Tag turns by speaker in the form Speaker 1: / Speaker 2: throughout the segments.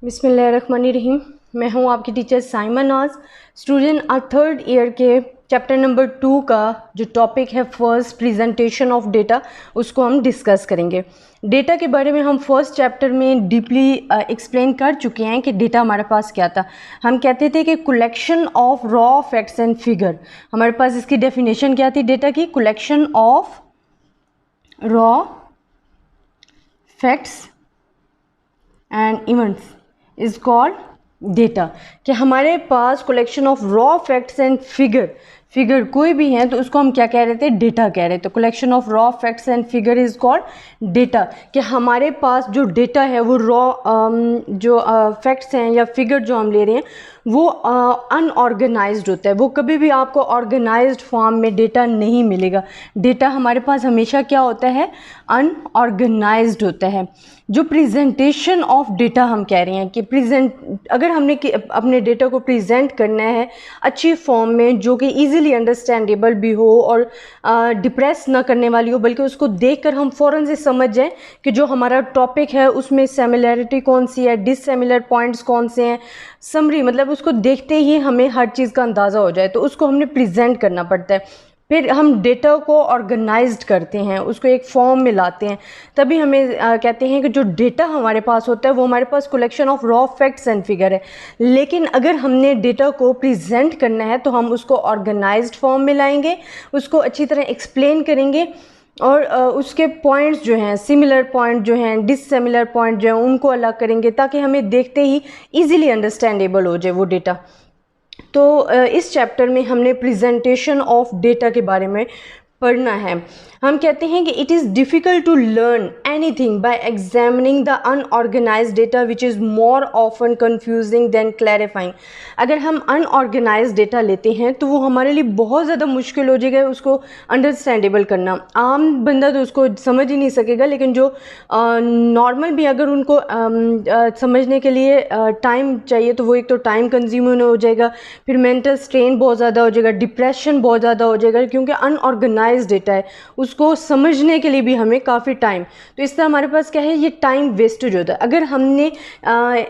Speaker 1: बिस्मिल्लाहिर्रहमानिर्रहीम। मैं हूं आपकी टीचर साइमा नाज। स्टूडेंट थर्ड ईयर के चैप्टर नंबर 2 का जो टॉपिक है फर्स्ट प्रेजेंटेशन ऑफ डेटा, उसको हम डिस्कस करेंगे। डेटा के बारे में हम फर्स्ट चैप्टर में डीपली एक्सप्लेन कर चुके हैं कि डेटा हमारे पास क्या था। हम कहते थे कि collection of raw facts and figure. हमारे पास इसकी डेफिनेशन क्या थी डेटा की? Collection of raw facts and events is called data. कि हमारे पास collection of raw facts and figure कोई भी है तो उसको हम क्या कह रहे थे? डेटा कह रहे थे। Collection of raw facts and figure is called data. कि हमारे पास जो डेटा है वो रॉ जो फैक्ट्स हैं या फिगर जो हम ले रहे हैं वो अनऑर्गेनाइज्ड होता है। वो कभी भी आपको ऑर्गेनाइज्ड फॉर्म में डेटा नहीं मिलेगा। डेटा हमारे पास हमेशा क्या होता है? अनऑर्गेनाइज्ड होता है। जो प्रेजेंटेशन ऑफ डेटा हम कह रहे हैं कि अगर हमने अपने डेटा को प्रेजेंट करना है अच्छी फॉर्म में जो कि इजीली अंडरस्टैंडेबल भी हो और डिप्रेस ना करने वाली हो, बल्कि उसको देखकर हम फ़ौरन से समझ जाएं कि जो हमारा टॉपिक है उसमें सिमिलैरिटी कौन सी है, डिससिमिलर पॉइंट्स कौन से हैं, समरी मतलब उसको देखते ही हमें हर चीज़ का अंदाज़ा हो जाए, तो उसको हमने प्रेजेंट करना पड़ता है। फिर हम डेटा को ऑर्गेनाइज्ड करते हैं, उसको एक फॉर्म में लाते हैं, तभी हमें कहते हैं कि जो डेटा हमारे पास होता है वो हमारे पास collection of raw facts and figure है। लेकिन अगर हमने डेटा को प्रेजेंट करना है तो हम उसको ऑर्गेनाइज्ड फॉर्म में लाएंगे, उसको अच्छी तरह एक्सप्लेन करेंगे और उसके पॉइंट्स जो हैं, सिमिलर पॉइंट जो हैं, डिससिमिलर पॉइंट जो हैं, उनको अलग करेंगे ताकि हमें देखते ही ईजिली अंडरस्टैंडेबल हो जाए वो डेटा। तो इस चैप्टर में हमने प्रेजेंटेशन ऑफ डेटा के बारे में पढ़ना है। हम कहते हैं कि it is difficult to learn anything by examining the unorganised data which is more often confusing than clarifying. अगर हम अनऑर्गेनाइज्ड डेटा लेते हैं तो वो हमारे लिए बहुत ज़्यादा मुश्किल हो जाएगा उसको अंडरस्टैंडेबल करना। आम बंदा तो उसको समझ ही नहीं सकेगा, लेकिन जो नॉर्मल भी अगर उनको समझने के लिए टाइम चाहिए तो वो एक तो टाइम कंज्यूमर हो जाएगा, फिर मेंटल स्ट्रेन बहुत ज़्यादा हो जाएगा, डिप्रेशन बहुत ज़्यादा हो जाएगा, क्योंकि अनऑर्गेनाइज्ड डेटा है, उसको समझने के लिए भी हमें काफ़ी टाइम, तो इस तरह हमारे पास क्या है, ये टाइम वेस्टेज होता है। अगर हमने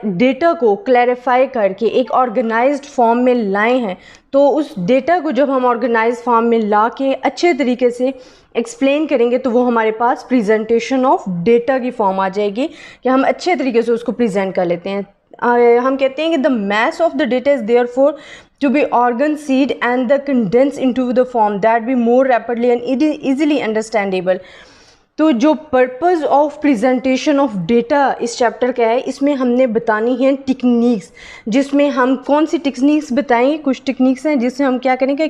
Speaker 1: डेटा को क्लैरिफाई करके एक ऑर्गेनाइज्ड फॉर्म में लाए हैं तो उस डेटा को जब हम ऑर्गेनाइज्ड फॉर्म में ला के अच्छे तरीके से एक्सप्लेन करेंगे तो वो हमारे पास प्रेजेंटेशन ऑफ डेटा की फॉर्म आ जाएगी कि हम अच्छे तरीके से उसको प्रेजेंट कर लेते हैं। हम कहते हैं कि the mass of the data is therefore to be organ-seed and the condense into the form that be more rapidly and easily understandable। तो जो purpose of presentation of data इस चैप्टर का है, इसमें हमने बतानी है टेक्निक्स, जिसमें हम कौन सी टेक्निक्स बताएंगे। कुछ टेक्निक्स हैं जिससे हम क्या करेंगे,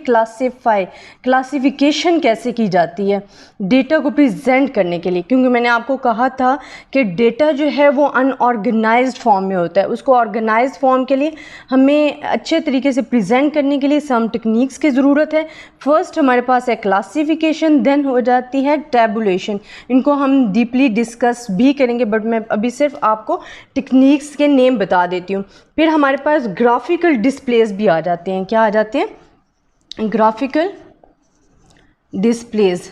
Speaker 1: क्लासिफिकेशन कैसे की जाती है डेटा को प्रेजेंट करने के लिए। क्योंकि मैंने आपको कहा था कि डेटा जो है वो अनऑर्गेनाइज्ड फॉर्म में होता है, उसको ऑर्गेनाइज्ड फॉर्म के लिए हमें अच्छे तरीके से प्रेजेंट करने के लिए सम टेक्निक्स की ज़रूरत है। फर्स्ट हमारे पास है क्लासिफिकेशन, देन हो जाती है टैबुलेशन। इनको हम डीपली डिस्कस भी करेंगे, बट मैं अभी सिर्फ आपको टेक्निक्स के नेम बता देती हूँ। फिर हमारे पास ग्राफिकल डिस्प्लेस भी आ जाते हैं। क्या आ जाते हैं? Graphical displace.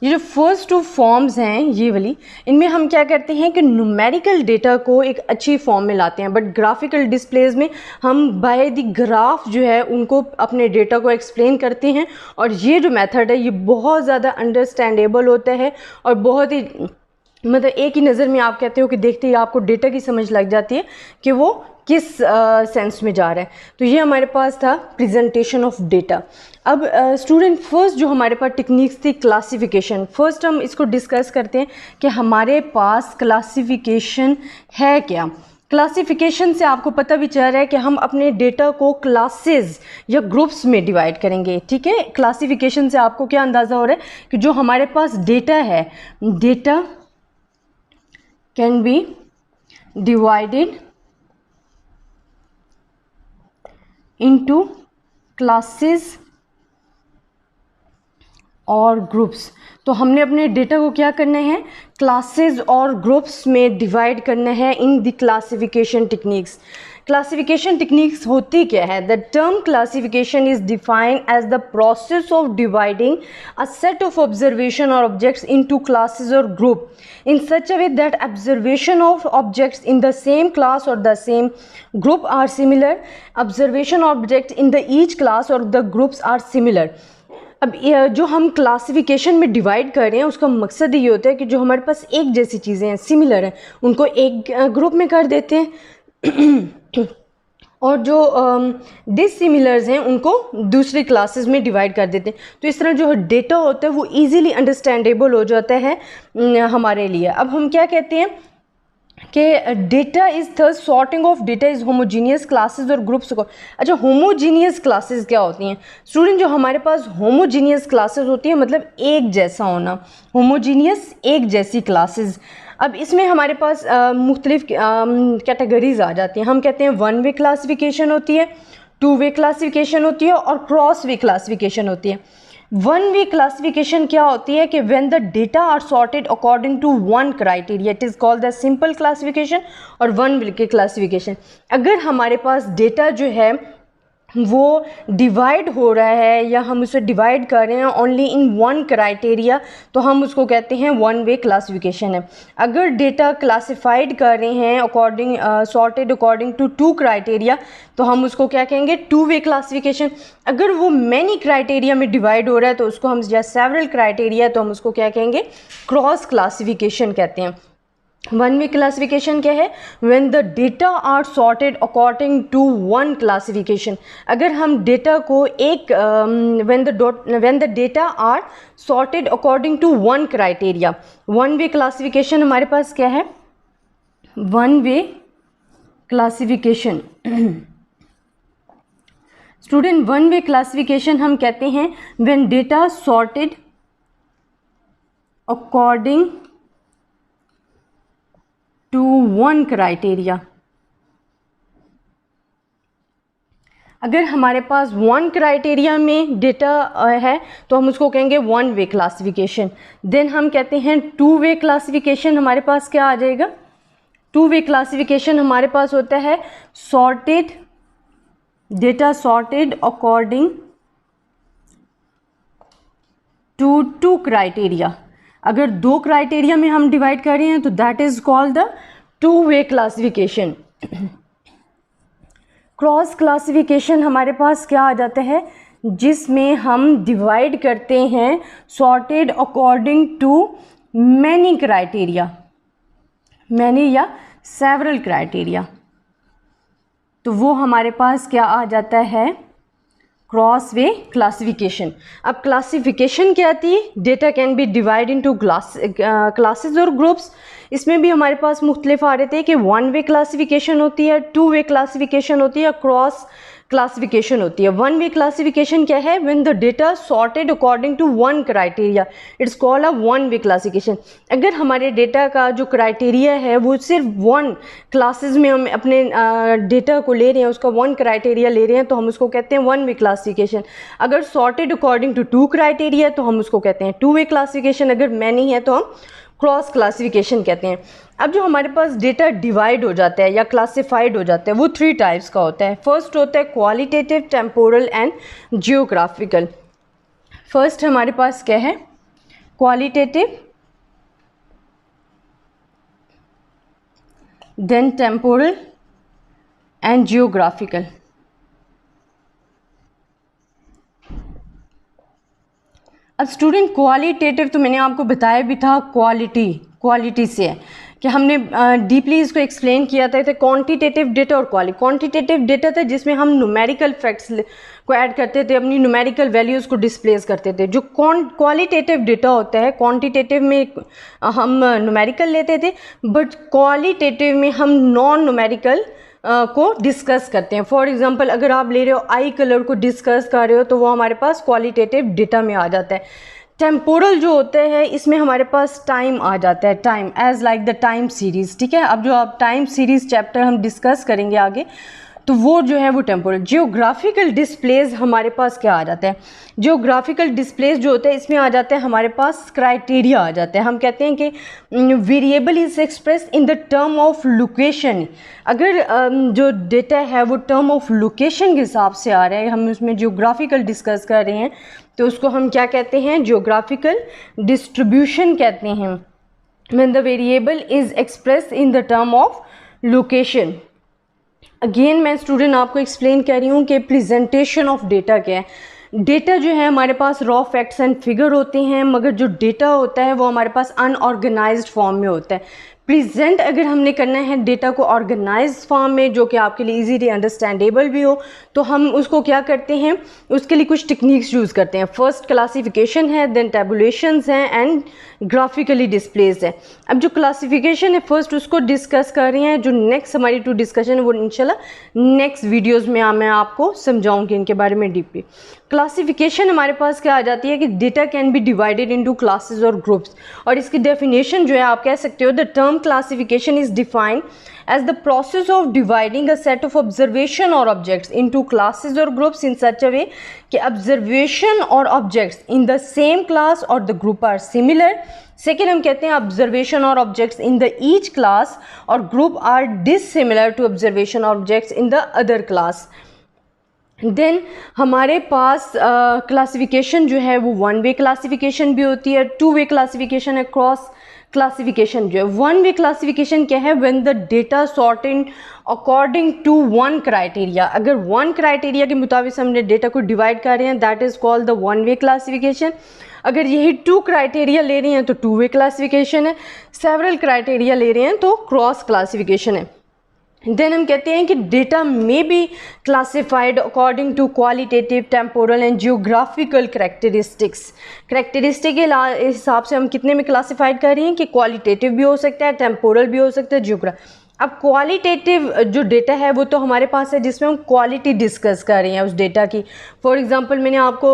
Speaker 1: ये जो फर्स्ट टू फॉर्म्स हैं ये वाली, इनमें हम क्या करते हैं कि न्यूमेरिकल डेटा को एक अच्छी फॉर्म में लाते हैं, बट ग्राफिकल डिस्प्लेस में हम बाय द ग्राफ जो है उनको अपने डेटा को एक्सप्लेन करते हैं। और ये जो मेथड है ये बहुत ज़्यादा अंडरस्टैंडेबल होता है और बहुत ही मतलब एक ही नज़र में आप कहते हो कि देखते ही आपको डेटा की समझ लग जाती है कि वो किस सेंस में जा रहा है। तो ये हमारे पास था प्रेजेंटेशन ऑफ डेटा। अब स्टूडेंट फर्स्ट जो हमारे पास टेक्निक्स थी क्लासिफिकेशन। फर्स्ट हम इसको डिस्कस करते हैं कि हमारे पास क्लासिफिकेशन है क्या। क्लासिफिकेशन से आपको पता भी चल रहा है कि हम अपने डेटा को क्लासेस या ग्रुप्स में डिवाइड करेंगे। ठीक है, क्लासिफिकेशन से आपको क्या अंदाज़ा हो रहा है कि जो हमारे पास डेटा है, data can B divided into classes और ग्रुप्स। तो हमने अपने डेटा को क्या करना है, क्लासेस और ग्रुप्स में डिवाइड करना है in the classification techniques. Classification techniques होती क्या है? The term classification is defined as the process of dividing a set of observation और ऑब्जेक्ट्स इनटू क्लासेस और group in such a way that observation of objects in the same class or the same group are similar. Observation objects in the each class or the groups are similar. अब जो हम classification में divide कर रहे हैं उसका मकसद ये होता है कि जो हमारे पास एक जैसी चीज़ें हैं, सिमिलर हैं, उनको एक ग्रुप में कर देते हैं और जो डिसिमिलर्स हैं उनको दूसरी क्लासेस में डिवाइड कर देते हैं। तो इस तरह जो डेटा होता है वो इजीली अंडरस्टैंडेबल हो जाता है हमारे लिए। अब हम क्या कहते हैं कि data is the sorting of data is homogeneous classes और ग्रुप्स को। अच्छा, होमोजीनियस क्लासेस क्या होती हैं स्टूडेंट? जो हमारे पास होमोजीनियस क्लासेस होती हैं मतलब एक जैसा होना, होमोजीनियस एक जैसी क्लासेस। अब इसमें हमारे पास मुख्तलिफ कैटेगरीज आ जाती हैं। हम कहते हैं वन वे क्लासिफिकेशन होती है, टू वे क्लासिफिकेशन होती है और क्रॉस वे क्लासिफिकेशन होती है। वन वे क्लासिफिकेशन क्या होती है कि when the data are sorted according to one criteria it is called the simple classification और वन वे क्लासिफिकेशन। अगर हमारे पास डेटा जो है वो डिवाइड हो रहा है या हम उसे डिवाइड कर रहे हैं ओनली इन वन क्राइटेरिया तो हम उसको कहते हैं वन वे क्लासिफिकेशन है। अगर डेटा क्लासिफाइड कर रहे हैं according sorted according to two criteria तो हम उसको क्या कहेंगे? Two way classification. अगर वो मैनी क्राइटेरिया में डिवाइड हो रहा है तो उसको हम या सेवरल क्राइटेरिया तो हम उसको क्या कहेंगे? क्रॉस क्लासिफिकेशन कहते हैं। वन वे क्लासिफिकेशन क्या है? When the data are sorted according to one classification. अगर हम डेटा को एक when the data are sorted according to one criteria. One way classification हमारे पास क्या है? One way classification student, one way classification हम कहते हैं when data sorted according to one criteria. अगर हमारे पास वन क्राइटेरिया में डेटा है तो हम उसको कहेंगे वन वे क्लासिफिकेशन। देन हम कहते हैं टू वे क्लासिफिकेशन हमारे पास क्या आ जाएगा? टू वे क्लासिफिकेशन हमारे पास होता है sorted data sorted according to two criteria. अगर दो क्राइटेरिया में हम डिवाइड कर रहे हैं तो that is called the two way classification. Cross classification हमारे पास क्या आ जाता है? जिसमें हम डिवाइड करते हैं sorted according to many criteria, many या सेवरल क्राइटेरिया। तो वो हमारे पास क्या आ जाता है? Cross way classification. अब क्लासिफिकेशन क्या आती है? Data can be divide into classes और ग्रुप्स। इसमें भी हमारे पास मुख्तलिफ आ रहे थे कि वन वे क्लासिफिकेशन होती है, टू वे क्लासिफिकेशन होती है, क्रॉस क्लासिफिकेशन होती है। वन वे क्लासिफिकेशन क्या है? When the data sorted according to one criteria it's called a one way classification. अगर हमारे डेटा का जो क्राइटेरिया है वो सिर्फ वन क्लासेस में हम अपने डेटा को ले रहे हैं, उसका वन क्राइटेरिया ले रहे हैं तो हम उसको कहते हैं वन वे क्लासिफिकेशन। अगर sorted according to two criteria तो हम उसको कहते हैं टू वे क्लासिफिकेशन। अगर मैनी है तो हम क्रॉस क्लासिफिकेशन कहते हैं। अब जो हमारे पास डेटा डिवाइड हो जाता है या क्लासिफाइड हो जाता है वो थ्री टाइप्स का होता है। फर्स्ट होता है qualitative, temporal and geographical. First हमारे पास क्या है? Qualitative, then temporal and geographical. अब स्टूडेंट क्वालिटेटिव तो मैंने आपको बताया भी था, क्वालिटी से है कि हमने डीपली इसको एक्सप्लेन किया था। क्वांटिटेटिव डेटा और क्वांटिटेटिव डेटा था जिसमें हम न्यूमेरिकल फैक्ट्स को ऐड करते थे, अपनी न्यूमेरिकल वैल्यूज़ को डिस्प्लेस करते थे। जो क्वालिटेटिव डेटा होता है, क्वांटिटेटिव में हम न्यूमेरिकल लेते थे बट क्वालिटेटिव में हम नॉन न्यूमेरिकल को डिस्कस करते हैं। फॉर एग्जांपल अगर आप ले रहे हो आई कलर को डिस्कस कर रहे हो तो वो हमारे पास क्वालिटेटिव डेटा में आ जाता है। टेम्पोरल जो होता है इसमें हमारे पास टाइम आ जाता है, time as like the time series. ठीक है, अब जो आप टाइम सीरीज़ चैप्टर हम डिस्कस करेंगे आगे तो वो जो है वो टेम्पोरल। जियोग्राफिकल डिस्प्लेस हमारे पास क्या आ जाता है, जियोग्राफिकल डिस्प्लेस जो होता है इसमें आ जाता है हमारे पास क्राइटेरिया आ जाता है। हम कहते हैं कि variable is express in the term of location. अगर जो डेटा है वो टर्म ऑफ लोकेशन के हिसाब से आ रहा है, हम उसमें जियोग्राफिकल डिस्कस कर रहे हैं, तो उसको हम क्या कहते हैं, जियोग्राफिकल डिस्ट्रीब्यूशन कहते हैं। when the variable is expressed in the term of location। Again मैं स्टूडेंट आपको एक्सप्लेन कर रही हूँ कि प्रेजेंटेशन ऑफ डेटा क्या है। डेटा जो है हमारे पास रॉ फैक्ट्स एंड फिगर होते हैं, मगर जो डेटा होता है वो हमारे पास अनऑर्गेनाइज्ड फॉर्म में होता है। प्रेजेंट अगर हमने करना है डेटा को ऑर्गेनाइज फॉर्म में, जो कि आपके लिए इजीली अंडरस्टैंडेबल भी हो, तो हम उसको क्या करते हैं, उसके लिए कुछ टेक्निक्स यूज़ करते हैं। फर्स्ट क्लासिफिकेशन है, देन टेबुलेशंस हैं एंड ग्राफिकली डिस्प्लेस है। अब जो क्लासिफिकेशन है फर्स्ट उसको डिस्कस कर रही हैं, जो नेक्स्ट हमारी टू डिस्कशन है वो इंशाल्लाह नेक्स्ट वीडियोज़ में मैं आपको समझाऊंगी इनके बारे में डीपली। क्लासिफिकेशन हमारे पास क्या आ जाती है कि data can B divided into classes और ग्रुप्स, और इसकी डेफिनेशन जो है आप कह सकते हो, the term classification is defined as the process of dividing a set of observation or objects into classes or groups in such a way कि observation or objects in the same class or the group are similar। Second हम कहते हैं observation or objects in the each class or group are dissimilar to observation or objects in the other class। Then हमारे पास classification जो है वो one way classification भी होती है, टू वे क्लासिफिकेशन है, क्रॉस क्लासिफिकेशन जो है। वन वे क्लासिफिकेशन क्या है, when the data sorted according to one criteria. अगर वन क्राइटेरिया के मुताबिक हमने डेटा को डिवाइड कर रहे हैं, that is called the one way classification. अगर यही टू क्राइटेरिया ले रहे हैं तो टू वे क्लासिफिकेशन है, सेवरल क्राइटेरिया ले रहे हैं तो क्रॉस क्लासिफिकेशन है। देन हम कहते हैं कि डेटा में be classified according to qualitative, temporal and geographical characteristics. Characteristic के हिसाब से हम कितने में क्लासिफाइड कर रहे हैं कि क्वालिटेटिव भी हो सकता है, टेम्पोरल भी हो सकता है, जियोग्राफिक। अब क्वालिटेटिव जो डेटा है वो तो हमारे पास है जिसमें हम क्वालिटी डिस्कस कर रहे हैं उस डेटा की। फॉर एग्जांपल मैंने आपको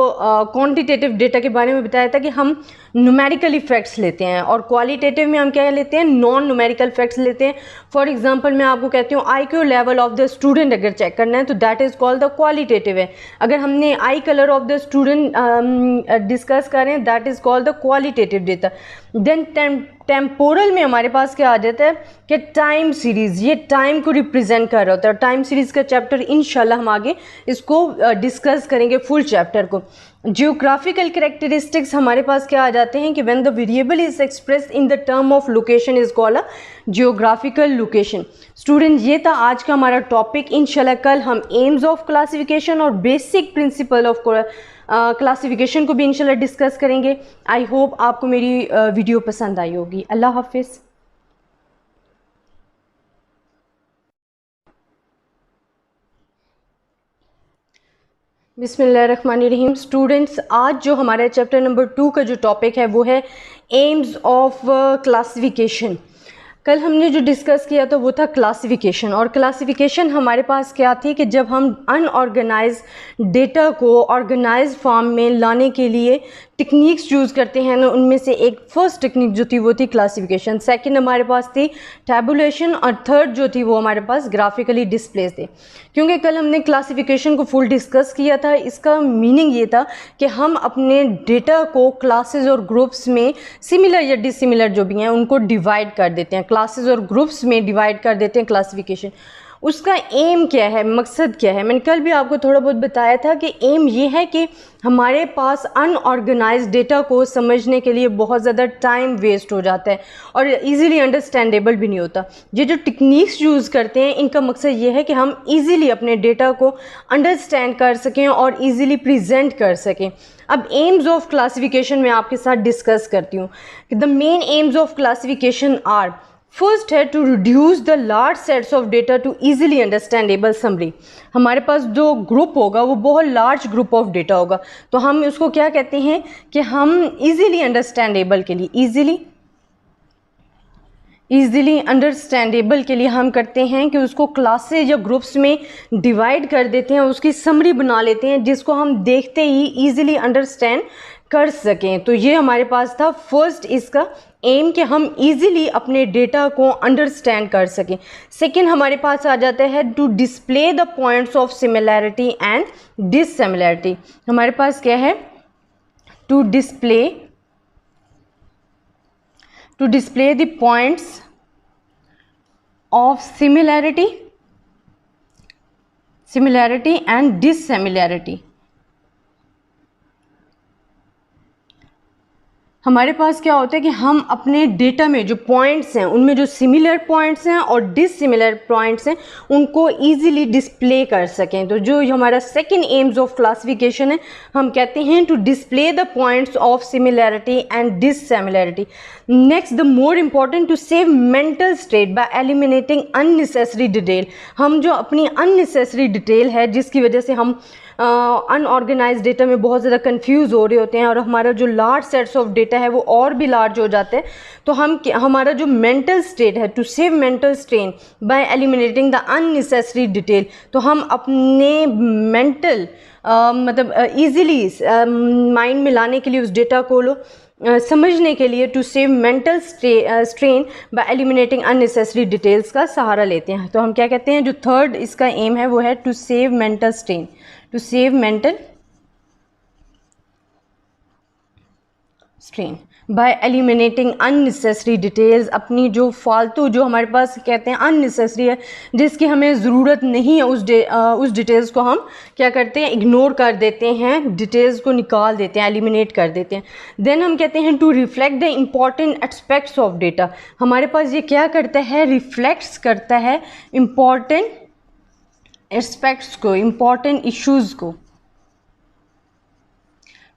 Speaker 1: क्वांटिटेटिव डेटा के बारे में बताया था कि हम न्यूमेरिकल इफेक्ट्स लेते हैं, और क्वालिटेटिव में हम क्या लेते हैं, नॉन न्यूमेरिकल इफेक्ट्स लेते हैं। फॉर एग्जांपल मैं आपको कहती हूँ IQ level of the student अगर चेक करना है तो that is called the qualitative है। अगर हमने eye colour of the student discuss कर रहे हैं, that is called the qualitative data. Then temporal में हमारे पास क्या आ जाता है कि टाइम सीरीज़, ये टाइम को रिप्रेजेंट कर रहा होता है। टाइम सीरीज़ का चैप्टर इंशाल्लाह हम आगे इसको डिस्कस करेंगे फुल चैप्टर को। जियोग्राफिकल कैरेक्टरिस्टिक्स हमारे पास क्या आ जाते हैं कि when the variable is expressed in the term of location is called a geographical location. Student ये था आज का हमारा टॉपिक। इंशाल्लाह कल हम एम्स ऑफ क्लासिफिकेशन और बेसिक प्रिंसिपल ऑफ क्लासिफिकेशन को भी इंशाल्लाह डिस्कस करेंगे। आई होप आपको मेरी वीडियो पसंद आई होगी। अल्लाह हाफिज़। बिस्मिल्लाहिर्रहमानिर्रहीम। स्टूडेंट्स आज जो हमारा चैप्टर नंबर 2 का जो टॉपिक है वो है एम्स ऑफ क्लासिफिकेशन। कल हमने जो डिस्कस किया था वो था क्लासिफिकेशन, और क्लासिफिकेशन हमारे पास क्या थी कि जब हम अनऑर्गेनाइज डेटा को ऑर्गेनाइज फॉर्म में लाने के लिए टेक्निक्स यूज़ करते हैं ना, उनमें से एक फर्स्ट टेक्निक जो थी वो थी क्लासिफिकेशन, सेकंड हमारे पास थी टैबुलेशन, और थर्ड जो थी वो हमारे पास ग्राफिकली डिस्प्ले थे। क्योंकि कल हमने क्लासिफिकेशन को फुल डिस्कस किया था, इसका मीनिंग ये था कि हम अपने डेटा को क्लासेस और ग्रुप्स में सिमिलर या डिसिमिलर जो भी हैं उनको डिवाइड कर देते हैं, क्लासेस और ग्रुप्स में डिवाइड कर देते हैं क्लासिफिकेशन। उसका एम क्या है, मकसद क्या है, मैंने कल भी आपको थोड़ा बहुत बताया था कि एम ये है कि हमारे पास अनऑर्गेनाइज डेटा को समझने के लिए बहुत ज़्यादा टाइम वेस्ट हो जाता है और इजीली अंडरस्टैंडेबल भी नहीं होता। ये जो टेक्निक्स यूज़ करते हैं इनका मकसद ये है कि हम इजीली अपने डेटा को अंडरस्टैंड कर सकें और इजीली प्रेजेंट कर सकें। अब एम्स ऑफ क्लासिफिकेशन मैं आपके साथ डिस्कस करती हूँ कि the main aims of classification are, first है to reduce the large sets of data to easily understandable summary. हमारे पास जो ग्रुप होगा वो बहुत लार्ज ग्रुप ऑफ डेटा होगा, तो हम उसको क्या कहते हैं कि हम इजीली अंडरस्टैंडेबल के लिए इजीली अंडरस्टैंडेबल के लिए हम करते हैं कि उसको क्लासेज या ग्रुप्स में डिवाइड कर देते हैं, उसकी समरी बना लेते हैं जिसको हम देखते ही इजीली अंडरस्टैंड कर सकें। तो ये हमारे पास था फर्स्ट इसका एम कि हम इजीली अपने डेटा को अंडरस्टैंड कर सकें। सेकंड हमारे पास आ जाता है to display the points of similarity and dissimilarity. हमारे पास क्या है, to display the points of similarity and dissimilarity. हमारे पास क्या होता है कि हम अपने डेटा में जो पॉइंट्स हैं उनमें जो सिमिलर पॉइंट्स हैं और डिससिमिलर पॉइंट्स हैं उनको इजीली डिस्प्ले कर सकें। तो जो हमारा सेकंड एम्स ऑफ क्लासिफिकेशन है, हम कहते हैं to display the points of similarity and dissimilarity. Next, the more important, to save mental state by eliminating unnecessary detail. हम जो अपनी अननेसेसरी डिटेल है जिसकी वजह से हम अनऑर्गेनाइज डेटा में बहुत ज़्यादा कंफ्यूज हो रहे होते हैं और हमारा जो लार्ज सेट्स ऑफ डेटा है वो और भी लार्ज हो जाते हैं, तो हमारा जो मेंटल स्टेट है, to save mental strain by eliminating the unnecessary detail. तो हम अपने मेंटल ईजिली माइंड में लाने के लिए उस डेटा को समझने के लिए to save mental strain by eliminating unnecessary details का सहारा लेते हैं। तो हम क्या कहते हैं, जो थर्ड इसका एम है वो है to save mental strain, to save mental strain by eliminating unnecessary details. अपनी जो फालतू, जो हमारे पास कहते हैं अननेसेसरी है, जिसकी हमें ज़रूरत नहीं है, उस डिटेल्स को हम क्या करते हैं, इग्नोर कर देते हैं, डिटेल्स को निकाल देते हैं, एलिमिनेट कर देते हैं। देन हम कहते हैं to reflect the important aspects of data. हमारे पास ये क्या करता है, रिफ्लेक्ट्स करता है इम्पॉर्टेंट एस्पेक्ट्स को, इम्पॉर्टेंट इश्यूज़ को।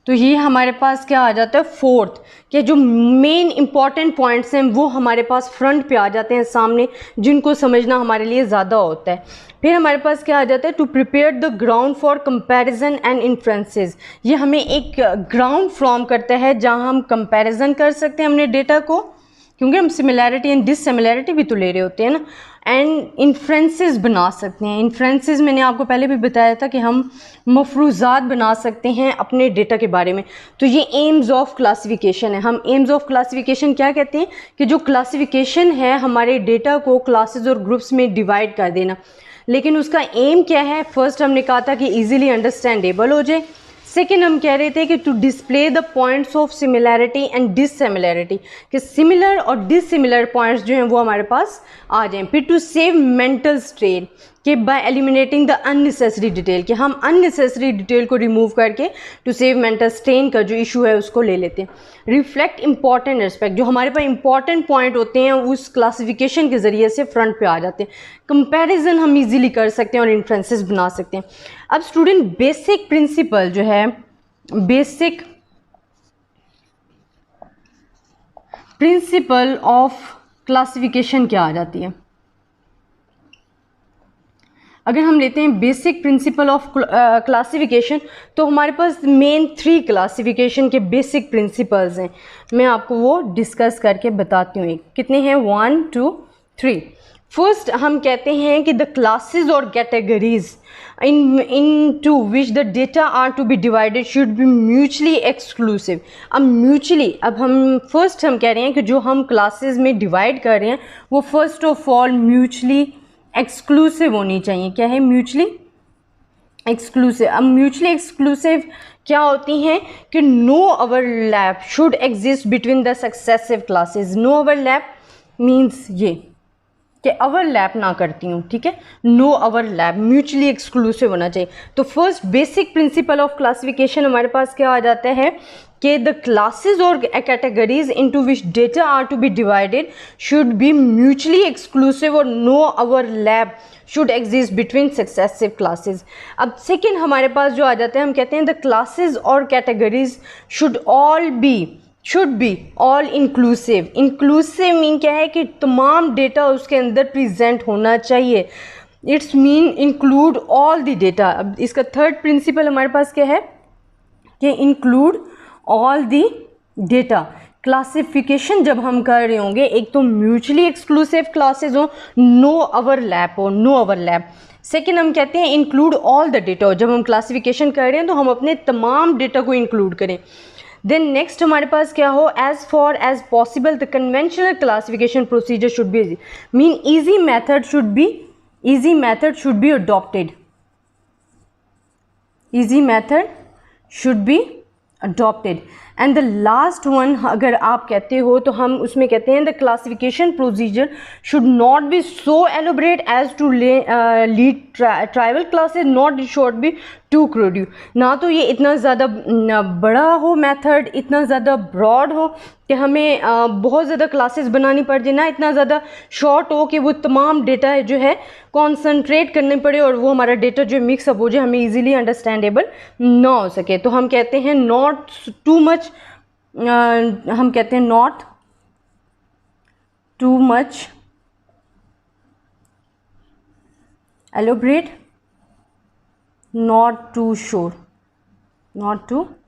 Speaker 1: तो ये हमारे पास क्या आ जाता है, फोर्थ, कि जो मेन इंपॉर्टेंट पॉइंट्स हैं वो हमारे पास फ्रंट पे आ जाते हैं सामने, जिनको समझना हमारे लिए ज़्यादा होता है। फिर हमारे पास क्या आ जाता है, to prepare the ground for comparison and inferences. ये हमें एक ग्राउंड फॉर्म करता है जहाँ हम कंपैरिजन कर सकते हैं अपने डेटा को, क्योंकि हम सिमिलैरिटी एंड डिससिमिलैरिटी भी तो ले रहे होते हैं ना, एंड इन्फ्रेंसेस बना सकते हैं। इन्फ्रेंसेस मैंने आपको पहले भी बताया था कि हम मफरूज़ात बना सकते हैं अपने डेटा के बारे में। तो ये एम्स ऑफ क्लासिफिकेशन है। हम एम्स ऑफ क्लासिफिकेशन क्या कहते हैं, कि जो क्लासिफिकेशन है हमारे डेटा को क्लासेस और ग्रुप्स में डिवाइड कर देना। लेकिन उसका एम क्या है, फर्स्ट हमने कहा था कि ईजिली अंडरस्टैंडेबल हो जाए। सेकेंड हम कह रहे थे कि to display the points of similarity and dissimilarity, कि सिमिलर और डिससिमिलर पॉइंट्स जो हैं वो हमारे पास आ जाएं। फिर टू सेव मेंटल स्ट्रेन, कि bye eliminating the unnecessary detail, कि हम अननेसेसरी डिटेल को रिमूव करके टू सेव मेंटल स्ट्रेन का जो इशू है उसको ले लेते हैं। रिफ्लेक्ट इंपॉर्टेंट एस्पेक्ट, जो हमारे पास इंपॉर्टेंट पॉइंट होते हैं उस क्लासिफिकेशन के ज़रिए से फ्रंट पे आ जाते हैं। कंपैरिजन हम इजीली कर सकते हैं और इन्फ्रेंसेस बना सकते हैं। अब स्टूडेंट, बेसिक प्रिंसिपल जो है, बेसिक प्रिंसिपल ऑफ क्लासिफिकेशन क्या आ जाती है। अगर हम लेते हैं बेसिक प्रिंसिपल ऑफ क्लासिफिकेशन, तो हमारे पास मेन 3 क्लासिफिकेशन के बेसिक प्रिंसिपल्स हैं। मैं आपको वो डिस्कस करके बताती हूँ। कितने हैं, 1 2 3। फर्स्ट हम कहते हैं कि द क्लासेस और categories into which the data are to be divided should be mutually exclusive. अब हम फर्स्ट हम कह रहे हैं कि जो हम क्लासेस में डिवाइड कर रहे हैं वो first of all mutually exclusive होनी चाहिए। क्या है, म्यूचुअली एक्सक्लूसिव। अब म्यूचुअली एक्सक्लूसिव क्या होती हैं, कि no overlap should exist between the successive classes. No overlap means ये कि ओवरलैप ना करती हूँ, ठीक है, नो ओवरलैप, म्यूचुअली एक्सक्लूसिव होना चाहिए। तो first basic principle of classification हमारे पास क्या आ जाता है, कि द क्लासेस और categories into which data are to be divided should be mutually exclusive और no overlap should exist between successive classes. अब सेकेंड हमारे पास जो आ जाता है, हम कहते हैं द क्लासेस और categories should be all inclusive. Inclusive mean क्या है, कि तमाम डेटा उसके अंदर प्रेजेंट होना चाहिए। It's mean include all the data. अब इसका थर्ड प्रिंसिपल हमारे पास क्या है, कि include all the data. Classification जब हम कर रहे होंगे, एक तो म्यूचुअली एक्सक्लूसिव क्लासेस हो, नो ओवरलैप हो, नो ओवरलैप। सेकेंड हम कहते हैं इंक्लूड ऑल द डेटा। जब हम क्लासिफिकेशन कर रहे हैं तो हम अपने तमाम डेटा को इंक्लूड करें। देन नेक्स्ट हमारे पास क्या हो, as far as possible the conventional classification procedure should be mean easy method should be adopted, easy method should be adopted. And the last one अगर आप कहते हो तो हम उसमें कहते हैं the classification procedure should not be so elaborate as to lead tribal classes, not should be too crude, ना तो ये इतना ज़्यादा बड़ा हो मेथड, इतना ज़्यादा ब्रॉड हो कि हमें बहुत ज़्यादा क्लासेस बनानी पड़ जाए, ना इतना ज़्यादा शॉर्ट हो कि वो तमाम डेटा जो है कॉन्सनट्रेट करने पड़े और वो हमारा डेटा जो मिक्सअप हो जाए, हमें इजीली अंडरस्टैंडेबल ना हो सके. तो हम कहते हैं नॉट टू मच, हम कहते हैं not too much elaborate, not too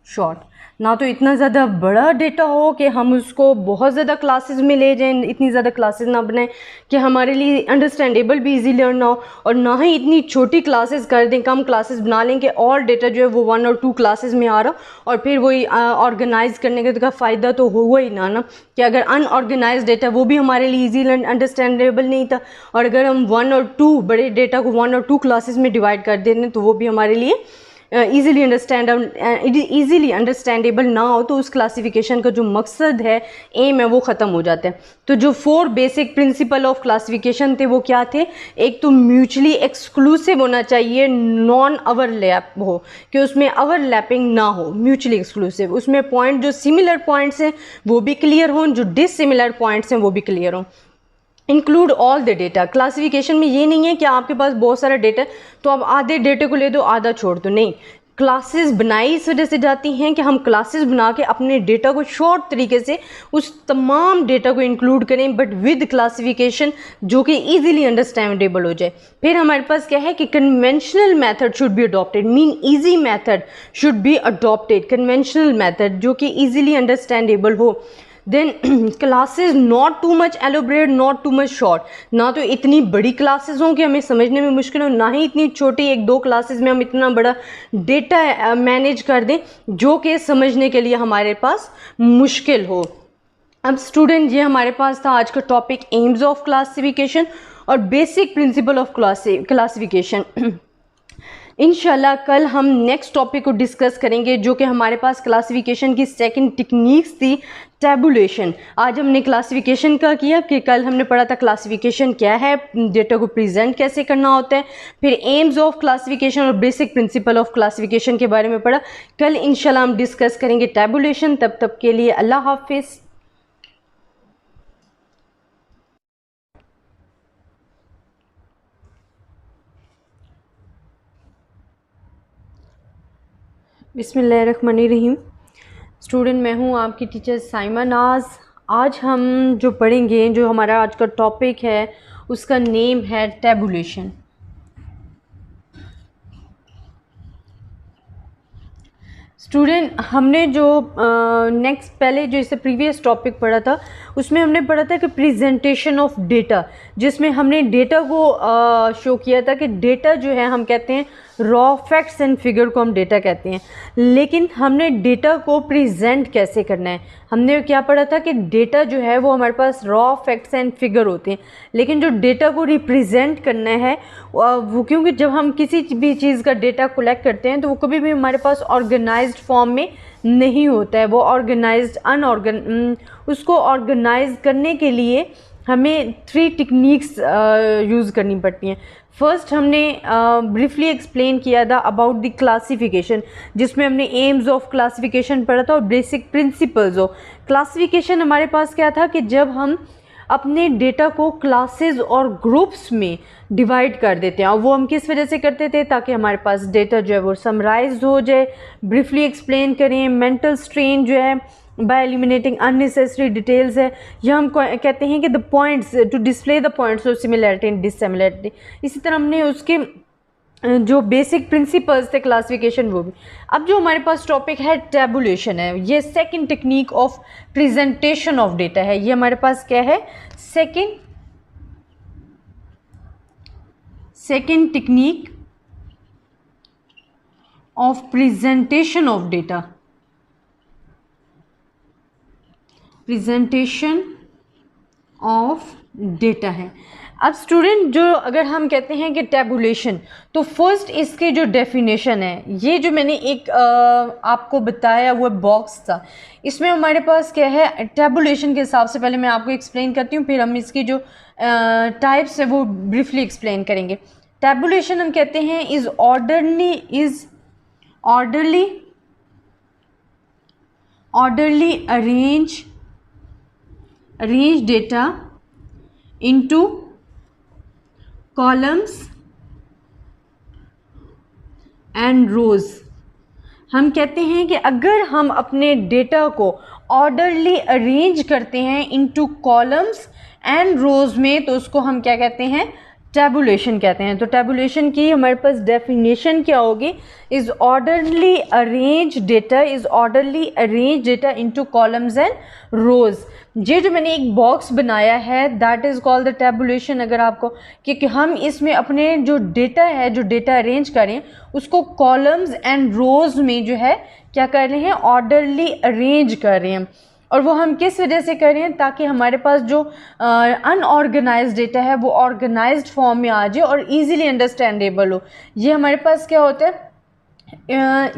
Speaker 1: short, ना तो इतना ज़्यादा बड़ा डेटा हो कि हम उसको बहुत ज़्यादा क्लासेस में ले जाएं, इतनी ज़्यादा क्लासेस ना बनाएं कि हमारे लिए अंडरस्टैंडेबल भी इजी लर्न ना हो, और ना ही इतनी छोटी क्लासेस कर दें, कम क्लासेस बना लें कि ऑल डेटा जो है वो 1 और 2 क्लासेस में आ रहा, और फिर वही ऑर्गेनाइज करने का फ़ायदा तो हुआ ही ना कि अगर अनऑर्गेनाइज डेटा वो भी हमारे लिए इजी अंडरस्टैंडेबल नहीं था, और अगर हम 1 और 2 बड़े डेटा को 1 और 2 क्लासेस में डिवाइड कर देते तो वो भी हमारे लिए ईज़िली अंडरस्टैंडेबल ना हो, तो उस क्लासिफिकेशन का जो मकसद है, एम है, वो ख़त्म हो जाता है. तो जो 4 बेसिक प्रिंसिपल ऑफ क्लासिफिकेशन थे वो क्या थे, एक तो म्यूचुअली एक्सक्लूसिव होना चाहिए, नॉन ओवरलैप हो कि उसमें ओवरलैपिंग ना हो, म्यूचुअली एक्सक्लूसिव, उसमें पॉइंट जो सिमिलर पॉइंट्स हैं वो भी क्लियर हों, जो डिसिमिलर पॉइंट्स हैं वो भी क्लियर हों. Include all the data. Classification में ये नहीं है कि आपके पास बहुत सारा डेटा है तो आप आधे डेटे को ले दो आधा छोड़ दो, नहीं. क्लासेस बनाई इस वजह से जाती हैं कि हम क्लासेस बना के अपने डेटा को शॉर्ट तरीके से उस तमाम डेटा को इंक्लूड करें, बट विद क्लासिफिकेशन जो कि इजीली अंडरस्टैंडेबल हो जाए. फिर हमारे पास क्या है कि conventional method should be adopted, mean easy method should be adopted, conventional method जो कि इजीली अंडरस्टैंडेबल हो. Then classes not too much elaborate, not too much short, ना तो इतनी बड़ी क्लासेस हों कि हमें समझने में मुश्किल हो, ना ही इतनी छोटी 1-2 क्लासेस में हम इतना बड़ा डेटा मैनेज कर दें जो कि समझने के लिए हमारे पास मुश्किल हो. अब स्टूडेंट, ये हमारे पास था आज का टॉपिक एम्स ऑफ क्लासिफिकेशन और बेसिक प्रिंसिपल ऑफ क्लासिफिकेशन. इंशाल्लाह कल हम नेक्स्ट टॉपिक को डिस्कस करेंगे जो कि हमारे पास क्लासिफिकेशन की सेकंड टेक्निक्स थी, टैबुलेशन. आज हमने क्लासिफिकेशन का किया कि कल हमने पढ़ा था क्लासिफिकेशन क्या है, डेटा को प्रेजेंट कैसे करना होता है, फिर एम्स ऑफ क्लासिफिकेशन और बेसिक प्रिंसिपल ऑफ क्लासिफिकेशन के बारे में पढ़ा. कल इंशाल्लाह हम डिस्कस करेंगे टैबुलेशन. तब के लिए अल्लाह हाफिज़. बिस्मिल्लाहिर्रहमानिर्रहीम. स्टूडेंट, मैं हूँ आपकी टीचर साइमा नाज. आज हम जो पढ़ेंगे, जो हमारा आज का टॉपिक है उसका नेम है टैबुलेशन. स्टूडेंट, हमने जो नेक्स्ट पहले जो इससे प्रीवियस टॉपिक पढ़ा था उसमें हमने पढ़ा था कि प्रेजेंटेशन ऑफ डेटा, जिसमें हमने डेटा को शो किया था कि डेटा जो है हम कहते हैं रॉ फैक्ट्स एंड फिगर को हम डेटा कहते हैं, लेकिन हमने डेटा को प्रेजेंट कैसे करना है. हमने क्या पढ़ा था कि डेटा जो है वो हमारे पास रॉ फैक्ट्स एंड फिगर होते हैं, लेकिन जो डेटा को रिप्रेजेंट करना है वो, क्योंकि जब हम किसी भी चीज़ का डेटा कलेक्ट करते हैं तो वो कभी भी हमारे पास ऑर्गेनाइज्ड फॉर्म में नहीं होता है, वो ऑर्गेनाइज्ड उसको ऑर्गेनाइज करने के लिए हमें 3 टेक्निक्स यूज़ करनी पड़ती हैं. फर्स्ट हमने ब्रीफली एक्सप्लेन किया था अबाउट द क्लासिफिकेशन, जिसमें हमने एम्स ऑफ क्लासिफिकेशन पढ़ा था और बेसिक प्रिंसिपल्स ऑफ क्लासिफिकेशन. हमारे पास क्या था कि जब हम अपने डेटा को क्लासेस और ग्रुप्स में डिवाइड कर देते हैं, और वो हम किस वजह से करते थे, ताकि हमारे पास डेटा जो है वो समराइज हो जाए, ब्रीफली एक्सप्लेन करें. मेंटल स्ट्रेन जो है बाय एलिमिनेटिंग अननेसेसरी डिटेल्स है, या हम कहते हैं कि the points to display the points of similarity and dissimilarity. इसी तरह हमने उसके जो बेसिक प्रिंसिपल्स थे क्लासिफिकेशन वो भी. अब जो हमारे पास टॉपिक है टैबुलेशन है, ये second technique of presentation of data है. ये हमारे पास क्या है, second technique of presentation of data. Presentation of data है। अब स्टूडेंट जो अगर हम कहते हैं कि टैबुलेशन, तो फर्स्ट इसकी जो डेफिनेशन है, ये जो मैंने एक आपको बताया वो बॉक्स था, इसमें हमारे पास क्या है टैबुलेशन के हिसाब से, पहले मैं आपको एक्सप्लेन करती हूँ, फिर हम इसकी जो टाइप्स है वो ब्रीफली एक्सप्लेन करेंगे। टैबुलेशन हम कहते हैं is orderly arrange data into columns and rows. हम कहते हैं कि अगर हम अपने डेटा को ऑर्डरली अरेंज करते हैं इनटू कॉलम्स एंड रोज में, तो उसको हम क्या कहते हैं, टैबुलेशन कहते हैं। तो टैबुलेशन की हमारे पास डेफिनेशन क्या होगी, is orderly arrange data into columns and rows. ये जो मैंने एक बॉक्स बनाया है that is called the tabulation. अगर आपको क्योंकि हम इसमें अपने जो डेटा है, जो डेटा अरेंज करें, उसको कॉलम्स एंड रोज में जो है क्या कर रहे हैं, ऑर्डरली अरेंज कर रहे हैं। और वो हम किस वजह से कर रहे हैं, ताकि हमारे पास जो अनऑर्गेनाइज्ड डेटा है वो ऑर्गेनाइज्ड फॉर्म में आ जाए और इजीली अंडरस्टैंडेबल हो। ये हमारे पास क्या होता है,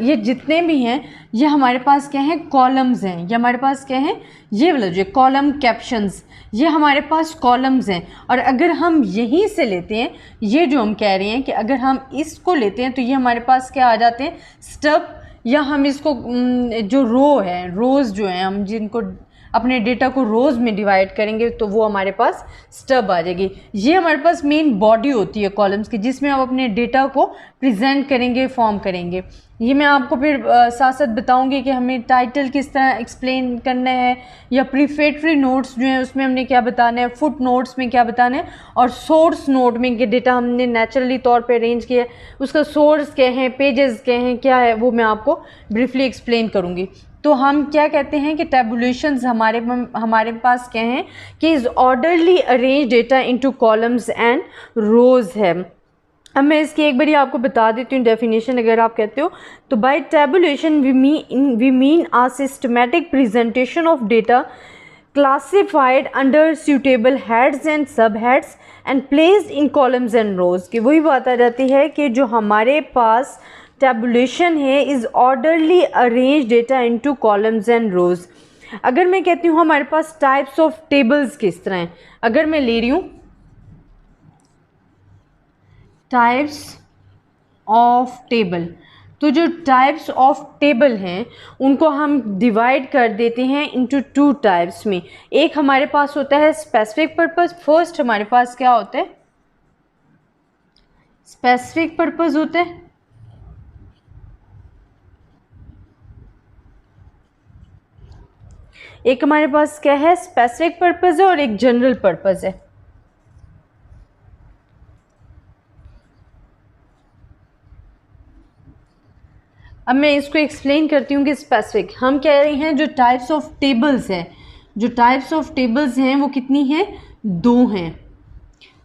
Speaker 1: ये जितने भी हैं ये हमारे पास क्या हैं, कॉलम्स हैं। ये हमारे पास क्या हैं, ये वाला जो कॉलम कैप्शंस, ये हमारे पास कॉलम्स हैं। और अगर हम यहीं से लेते हैं, ये जो हम कह रहे हैं कि अगर हम इसको लेते हैं तो ये हमारे पास क्या आ जाते हैं, स्टब, या हम इसको जो रो है, रोज़ जो हैं, हम जिनको अपने डेटा को रोज़ में डिवाइड करेंगे तो वो हमारे पास स्टब आ जाएगी। ये हमारे पास मेन बॉडी होती है कॉलम्स की, जिसमें आप अपने डेटा को प्रेजेंट करेंगे, फॉर्म करेंगे। ये मैं आपको फिर साथ साथ बताऊंगी कि हमें टाइटल किस तरह एक्सप्लेन करना है, या प्रीफेटरी नोट्स जो हैं उसमें हमने क्या बताना है, फुट नोट्स में क्या बताना है, और सोर्स नोट में कि डेटा हमने नेचुरली तौर पे अरेंज किया है, उसका सोर्स क्या है, पेजेस क्या हैं, क्या है, वो मैं आपको ब्रीफली एक्सप्लेन करूँगी। तो हम क्या कहते हैं कि टैबुलेशंस हमारे पास क्या हैं कि is orderly arrange data into columns and rows है। अब मैं इसकी एक बारी आपको बता देती हूँ डेफिनेशन, अगर आप कहते हो तो by tabulation we mean a systematic presentation of data classified under suitable heads and sub heads and placed in columns and rows. की वही बात आ जाती है कि जो हमारे पास टैबुलेशन है is orderly arrange data into columns and rows. अगर मैं कहती हूँ हमारे पास टाइप्स ऑफ टेबल्स किस तरह हैं, अगर मैं ले रही हूँ टाइप्स ऑफ टेबल, तो जो टाइप्स ऑफ टेबल हैं उनको हम डिवाइड कर देते हैं इनटू टू टाइप्स में। एक हमारे पास होता है स्पेसिफिक पर्पस। फर्स्ट हमारे पास क्या होता है, स्पेसिफिक पर्पस होता है, एक हमारे पास क्या है, स्पेसिफिक पर्पस है, और एक जनरल पर्पस है। अब मैं इसको एक्सप्लेन करती हूँ कि स्पेसिफिक हम कह रहे हैं जो टाइप्स ऑफ टेबल्स है, जो टाइप्स ऑफ टेबल्स हैं वो कितनी हैं, दो हैं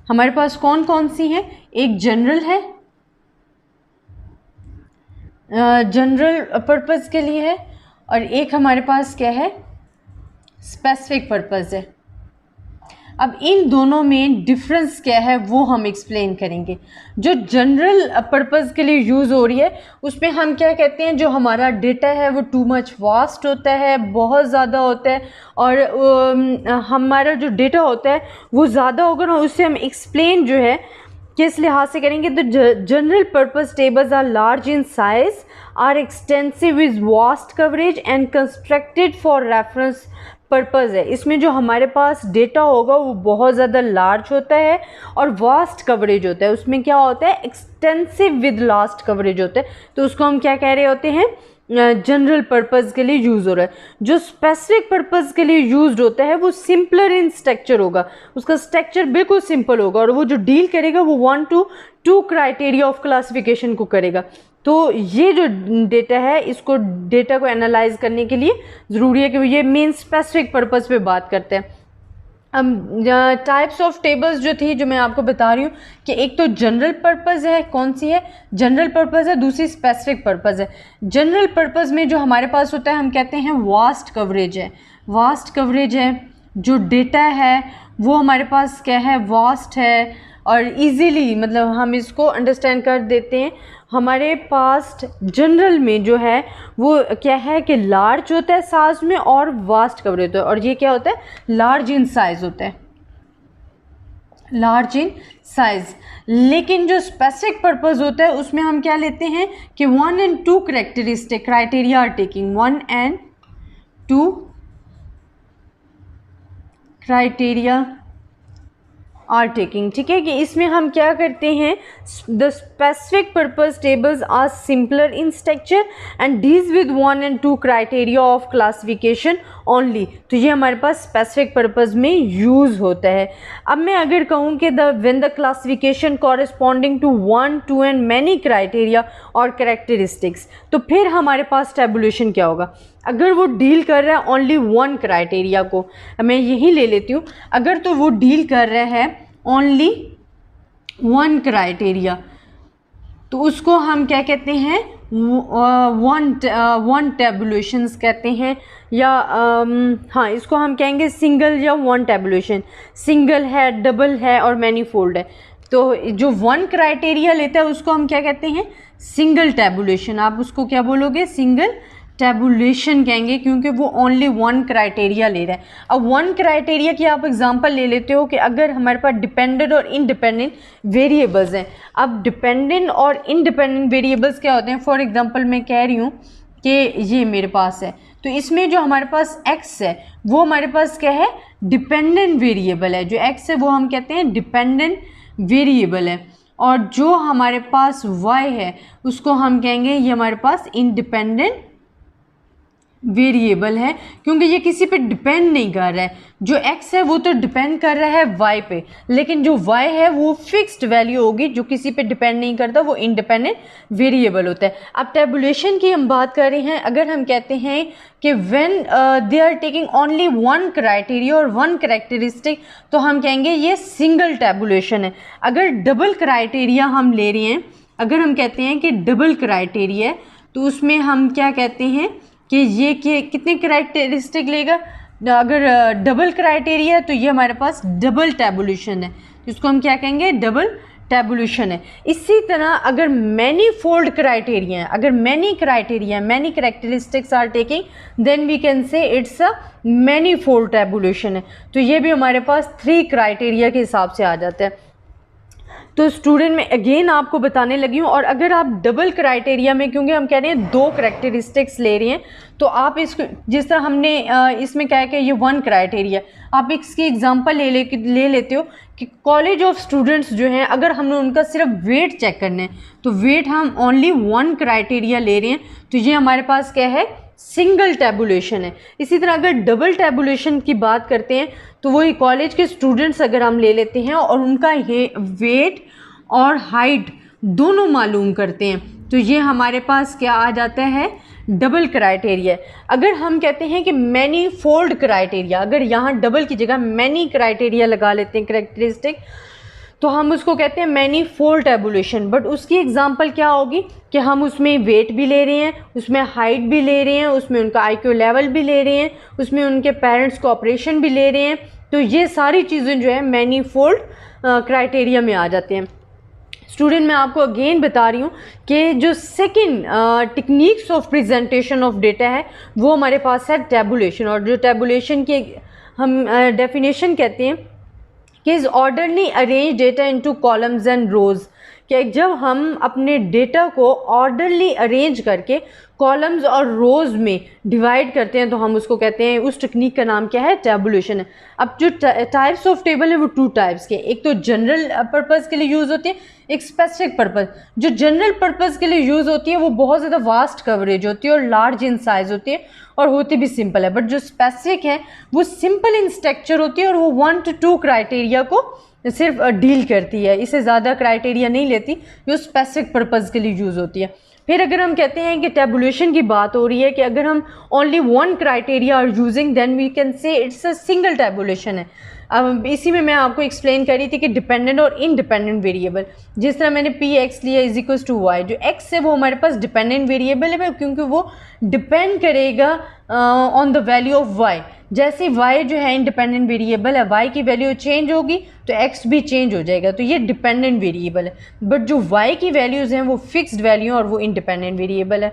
Speaker 1: हमारे पास। कौन कौन सी हैं, एक जनरल है, जनरल पर्पस के लिए है, और एक हमारे पास क्या है, स्पेसिफिक पर्पस है। अब इन दोनों में डिफरेंस क्या है वो हम एक्सप्लेन करेंगे। जो जनरल पर्पस के लिए यूज़ हो रही है उसमें हम क्या कहते हैं, जो हमारा डेटा है वो टू मच वास्ट होता है, बहुत ज़्यादा होता है, और हमारा जो डेटा होता है वो ज़्यादा होगा, उससे हम एक्सप्लेन जो है किस लिहाज से करेंगे। तो general purpose tables are large in size, are extensive with vast coverage and constructed for reference purpose है। इसमें जो हमारे पास डेटा होगा वो बहुत ज़्यादा लार्ज होता है और वास्ट कवरेज होता है। उसमें क्या होता है, एक्सटेंसिव विद लास्ट कवरेज होता है, तो उसको हम क्या कह रहे होते हैं, जनरल पर्पज़ के लिए यूज़ हो रहा है। जो स्पेसिफिक पर्पज़ के लिए यूज़ होता है वो सिंपलर इन स्ट्रक्चर होगा, उसका स्ट्रक्चर बिल्कुल सिंपल होगा, और वो जो डील करेगा वो 1 to 2 क्राइटेरिया ऑफ क्लासिफिकेशन को करेगा। तो ये जो डेटा है, इसको डेटा को एनालाइज करने के लिए ज़रूरी है कि ये मेन स्पेसिफिक पर्पज़ पे बात करते हैं। अब टाइप्स ऑफ टेबल्स जो थी, जो मैं आपको बता रही हूँ कि एक तो जनरल पर्पज़ है, कौन सी है, जनरल पर्पज़ है, दूसरी स्पेसिफिक पर्पज़ है। जनरल पर्पज़ में जो हमारे पास होता है हम कहते हैं वास्ट कवरेज है। वास्ट कवरेज है, जो डेटा है वो हमारे पास क्या है, वास्ट है और इजीली मतलब हम इसको अंडरस्टैंड कर देते हैं। हमारे पास जनरल में जो है वो क्या है कि लार्ज होता है साइज में और वास्ट कवरेज होता है, और ये क्या होता है, लार्ज इन साइज होता है, लार्ज इन साइज। लेकिन जो स्पेसिफिक पर्पस होता है उसमें हम क्या लेते हैं कि 1 and 2 characteristic criteria are taking, 1 and 2 criteria are taking. ठीक है, कि इसमें हम क्या करते हैं, the specific purpose tables are simpler in structure and deals with 1 and 2 criteria of classification only. तो ये हमारे पास स्पेसिफिक पर्पस में यूज़ होता है। अब मैं अगर कहूँ कि when the classification corresponding to 1, 2 and many criteria और कैरेक्टरिस्टिक्स, तो फिर हमारे पास टेबुलेशन क्या होगा। अगर वो डील कर रहा है ओनली 1 क्राइटेरिया को, मैं यही ले लेती हूँ, अगर तो वो डील कर रहा है ओनली 1 क्राइटेरिया, तो उसको हम क्या कहते हैं, वन टेबुलेशंस कहते हैं, या हाँ इसको हम कहेंगे सिंगल या 1 टेबुलेशन। सिंगल है, डबल है और मैनीफोल्ड है। तो जो 1 क्राइटेरिया लेता है उसको हम क्या कहते हैं, सिंगल टेबुलेशन। आप उसको क्या बोलोगे, सिंगल टेबुलेशन कहेंगे, क्योंकि वो ओनली 1 क्राइटेरिया ले रहा है। अब 1 क्राइटेरिया की आप एग्जांपल ले लेते हो कि अगर हमारे पास डिपेंडेंट और इंडिपेंडेंट वेरिएबल्स हैं। अब डिपेंडेंट और इंडिपेंडेंट वेरिएबल्स क्या होते हैं, फॉर एग्जांपल मैं कह रही हूँ कि ये मेरे पास है, तो इसमें जो हमारे पास x है वो हमारे पास क्या है, डिपेंडेंट वेरिएबल है। जो x है वो हम कहते हैं डिपेंडेंट वेरिएबल है, और जो हमारे पास y है उसको हम कहेंगे ये हमारे पास इंडिपेंडेंट वेरिएबल है, क्योंकि ये किसी पे डिपेंड नहीं कर रहा है। जो x है वो तो डिपेंड कर रहा है y पे, लेकिन जो y है वो फिक्स्ड वैल्यू होगी, जो किसी पे डिपेंड नहीं करता, वो इंडिपेंडेंट वेरिएबल होता है। अब टेबुलेशन की हम बात कर रहे हैं। अगर हम कहते हैं कि when they are taking only 1 criteria और 1 कैरेक्टरिस्टिक, तो हम कहेंगे ये सिंगल टेबुलेशन है। अगर डबल क्राइटेरिया हम ले रहे हैं, अगर हम कहते हैं कि डबल क्राइटेरिया, तो उसमें हम क्या कहते हैं कि ये कितने क्राइटेरिस्टिक लेगा। अगर डबल क्राइटेरिया तो ये हमारे पास डबल टेबुलेशन है, इसको हम क्या कहेंगे, डबल टेबुलेशन है। इसी तरह अगर मैनी फोल्ड क्राइटेरिया है, अगर many criteria, many characteristics are taking, then we can say it's a many fold tabulation है। तो ये भी हमारे पास 3 क्राइटेरिया के हिसाब से आ जाता है। तो स्टूडेंट मैं अगेन आपको बताने लगी हूँ। और अगर आप डबल क्राइटेरिया में, क्योंकि हम कह रहे हैं 2 कैरेक्टरिस्टिक्स ले रहे हैं, तो आप इसको जिस तरह हमने इसमें क्या है कि ये 1 क्राइटेरिया, आप इसकी एग्जांपल ले लेते हो कि कॉलेज ऑफ स्टूडेंट्स जो हैं, अगर हमने उनका सिर्फ वेट चेक करना है, तो वेट हम ओनली 1 क्राइटेरिया ले रहे हैं, तो ये हमारे पास क्या है, सिंगल टेबुलेशन है। इसी तरह अगर डबल टेबुलेशन की बात करते हैं, तो वही कॉलेज के स्टूडेंट्स अगर हम ले लेते हैं और उनका ये वेट और हाइट दोनों मालूम करते हैं, तो ये हमारे पास क्या आ जाता है, डबल क्राइटेरिया। अगर हम कहते हैं कि मैनी फोल्ड क्राइटेरिया, अगर यहाँ डबल की जगह मैनी क्राइटेरिया लगा लेते हैं कैरेक्टरिस्टिक, तो हम उसको कहते हैं मैनी फोल्ड टेबुलेशन। बट उसकी एग्जांपल क्या होगी कि हम उसमें वेट भी ले रहे हैं, उसमें हाइट भी ले रहे हैं, उसमें उनका आईक्यू लेवल भी ले रहे हैं, उसमें उनके पेरेंट्स को ऑपरेशन भी ले रहे हैं। तो ये सारी चीज़ें जो है मैनी फोल्ड क्राइटेरिया में आ जाते हैं। स्टूडेंट मैं आपको अगेन बता रही हूँ कि जो second techniques of presentation of data है वो हमारे पास है टेबुलेशन। और जो टेबुलेशन की हम डेफिनेशन कहते हैं कि is orderly arrange data into columns and rows, कि जब हम अपने डेटा को ऑर्डरली अरेंज करके कॉलम्स और रोज़ में डिवाइड करते हैं, तो हम उसको कहते हैं, उस टेक्निक का नाम क्या है, टेबुलेशन है। अब जो टाइप्स ऑफ टेबल है वो 2 टाइप्स के, एक तो जनरल पर्पज़ के लिए यूज़ होती है, एक स्पेसिफिक पर्पज़। जो जनरल पर्पज़ के लिए यूज़ होती है वो बहुत ज़्यादा वास्ट कवरेज होती है और लार्ज इन साइज़ होती है और होती भी सिंपल है। बट जो स्पेसिफिक है वो सिंपल इन स्ट्रक्चर होती है और वो 1 to 2 क्राइटेरिया को सिर्फ डील करती है, इससे ज़्यादा क्राइटेरिया नहीं लेती, जो स्पेसिफिक पर्पज़ के लिए यूज़ होती है। फिर अगर हम कहते हैं कि टेबुलेशन की बात हो रही है कि अगर हम only 1 criteria are using, then we can say it's a single tabulation है। अब इसी में मैं आपको एक्सप्लेन कर रही थी कि डिपेंडेंट और इंडिपेंडेंट वेरिएबल, जिस तरह मैंने पी एक्स लिया इज इक्वल टू वाई, जो एक्स है वो हमारे पास डिपेंडेंट वेरिएबल है, क्योंकि वो डिपेंड करेगा on the value of y. जैसे y जो है इंडिपेंडेंट वेरिएबल है, y की वैल्यू चेंज होगी तो x भी चेंज हो जाएगा, तो ये डिपेंडेंट वेरिएबल है। बट जो y की वैल्यूज़ हैं वो फिक्स्ड वैल्यू और वो इंडिपेंडेंट वेरिएबल है।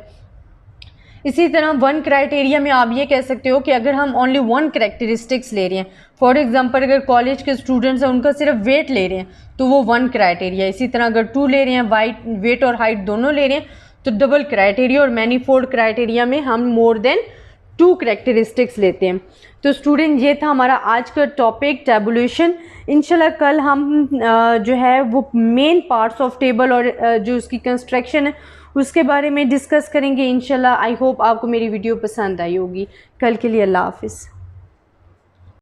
Speaker 1: इसी तरह वन क्राइटेरिया में आप ये कह सकते हो कि अगर हम ओनली वन करेक्टरिस्टिक्स ले रहे हैं, फॉर एग्जांपल अगर कॉलेज के स्टूडेंट्स हैं उनका सिर्फ वेट ले रहे हैं तो वो वन क्राइटेरिया। इसी तरह अगर 2 ले रहे हैं, वेट और हाइट दोनों ले रहे हैं तो डबल क्राइटेरिया, और मैनीफोल्ड क्राइटेरिया में हम मोर देन 2 करेक्टरिस्टिक्स लेते हैं। तो स्टूडेंट ये था हमारा आज का टॉपिक टैबुलेशन। इंशाल्लाह कल हम जो है वो मेन पार्ट्स ऑफ टेबल और जो उसकी कंस्ट्रक्शन है उसके बारे में डिस्कस करेंगे इंशाल्लाह। आई होप आपको मेरी वीडियो पसंद आई होगी। कल के लिए अल्लाह हाफिज़।